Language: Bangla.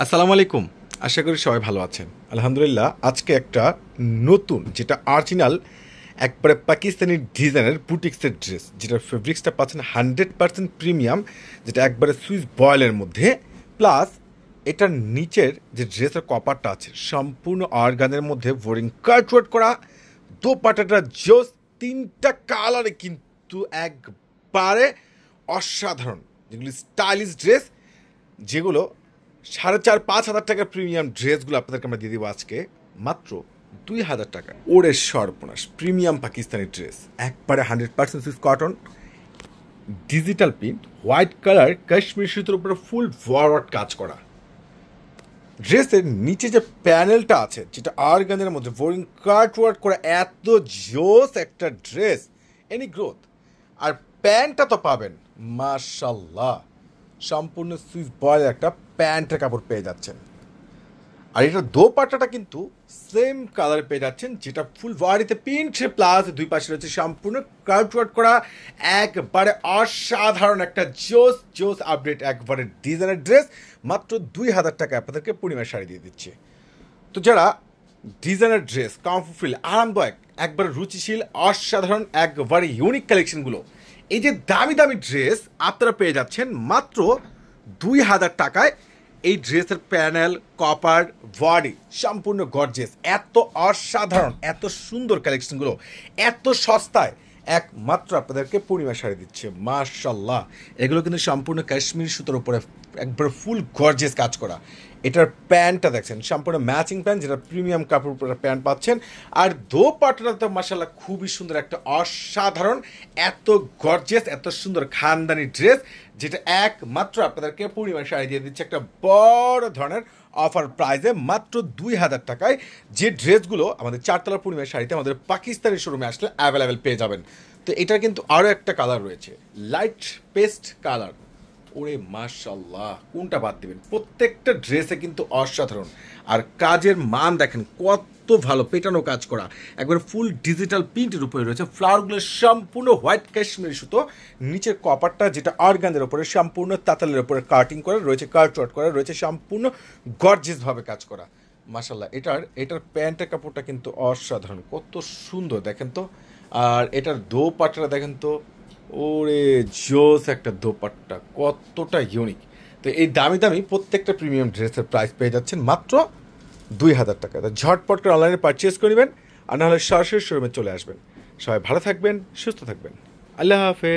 আসসালামু আলাইকুম। আশা করি সবাই ভালো আছেন। আলহামদুলিল্লাহ, আজকে একটা নতুন যেটা অরিজিনাল একবারে পাকিস্তানি ডিজাইনের বুটিক্সের ড্রেস, যেটার ফেব্রিক্সটা পাচ্ছেন 100% প্রিমিয়াম, যেটা একবারে সুইস বয়েলের মধ্যে। প্লাস এটার নিচের যে ড্রেসের কপারটা আছে সম্পূর্ণ অর্গানের মধ্যে বোরিং কাটওয়ার্ক করা। দোপাটাটা জোস, তিনটা কালারে কিন্তু একবারে অসাধারণ, যেগুলি স্টাইলিশ ড্রেস, যেগুলো 4,500-5,000 টাকার প্রিমিয়াম ড্রেসগুলো আপনাদেরকে আমরা দিয়ে দিব আজকে মাত্র 2,000 টাকা। ওরে সর্বনাশ, প্রিমিয়াম পাকিস্তানি ড্রেস, একবারে 100% Swiss cotton, digital print, white colour Kashmir সুতোর উপরে ফুল ফরওয়ার্ড কাজ করা। ড্রেসের নিচে যে প্যানেলটা আছে, যেটা অর্গানের মধ্যে বোরিং কাটওয়ার্ক করা, এত জোস একটা ড্রেস, এনি গ্রোথ। আর প্যান্টটা তো পাবেন মাশাল্লাহ, সম্পূর্ণ সুইস বয়েলের একটা প্যান্টের কাপড় পেয়ে যাচ্ছেন। আর এটা দোপাট্টাটা কিন্তু সেম কালারে পেয়ে যাচ্ছেন, যেটা ফুল বডিতে প্রিন্ট প্লাস দুই পাশে রয়েছে সম্পূর্ণ কাটওয়ার্ক করা। একবারে অসাধারণ একটা জোস জোস আপডেট, একবারে ডিজাইনের ড্রেস, মাত্র 2,000 টাকা আপনাদেরকে পূর্ণিমার শাড়ি দিয়ে দিচ্ছে। তো যারা ডিজাইনার ড্রেস, কমফোর্টফুল, আরামদায়ক, একবারে রুচিশীল, অসাধারণ, একবারে ইউনিক কালেকশনগুলো, এই যে দামি দামি ড্রেস আপনারা পেয়ে যাচ্ছেন মাত্র 2,000 টাকায়। এই ড্রেসের প্যানেল, কপার, বডি সম্পূর্ণ গর্জিয়াস, এত অসাধারণ, এত সুন্দর কালেকশনগুলো এত সস্তায় একমাত্র আপনাদেরকে পূর্ণিমা শাড়ি দিচ্ছে মাশাল্লাহ। এগুলো কিন্তু সম্পূর্ণ কাশ্মীর সুতোর উপরে একবার ফুল গর্জিয়াস কাজ করা। এটার প্যান্টটা দেখছেন সম্পূর্ণ ম্যাচিং প্যান্ট, যেটা প্রিমিয়াম কাপড় উপরে প্যান্ট পাচ্ছেন। আর দোপাট্টাটা তো মাশাল্লাহ খুবই সুন্দর, একটা অসাধারণ, এত গর্জিয়াস, এত সুন্দর খানদানি ড্রেস, যেটা একমাত্র আপনাদেরকে পূর্ণিমা শাড়ি দিয়ে দিচ্ছে একটা বড় ধরনের অফার প্রাইসে মাত্র 2,000 টাকায়। যে ড্রেসগুলো আমাদের চারতলা পূর্ণিমার শাড়িতে আমাদের পাকিস্তানি শোরুমে আসলে অ্যাভেলেবেল পেয়ে যাবেন। তো এটা কিন্তু আরও একটা কালার রয়েছে, লাইট পেস্ট কালার। ওরে মাশাল্লাহ, কোনটা বাদ দিবেন? প্রত্যেকটা ড্রেসে কিন্তু অসাধারণ। আর কাজের মান দেখেন কত ভালো, পেটানো কাজ করা, একবার ফুল ডিজিটাল প্রিন্টের উপরে রয়েছে। ফ্লাওয়ারগুলো সম্পূর্ণ হোয়াইট কাশ্মীরি সুতো, নিচের কপারটা যেটা অর্গানের উপরে সম্পূর্ণ তাতালের উপরে কাটিং করা রয়েছে, কাটওয়ার্ক করা রয়েছে, সম্পূর্ণ গর্জিয়াসভাবে কাজ করা মাশাল্লাহ। এটার প্যান্টের কাপড়টা কিন্তু অসাধারণ, কত সুন্দর দেখেন তো। আর এটার দোপাট্টাটা দেখেন তো, ওরে জোস একটা দোপাট্টা, কতটা ইউনিক। তো এই দামি দামি প্রত্যেকটা প্রিমিয়াম ড্রেসের প্রাইস পেয়ে যাচ্ছেন মাত্র 2,000 টাকা। তো ঝটপট করে অনলাইনে পারচেস করে নেবেন, আর নাহলে সরাসরি শোরুমে চলে আসবেন। সবাই ভালো থাকবেন, সুস্থ থাকবেন, আল্লাহ হাফেজ।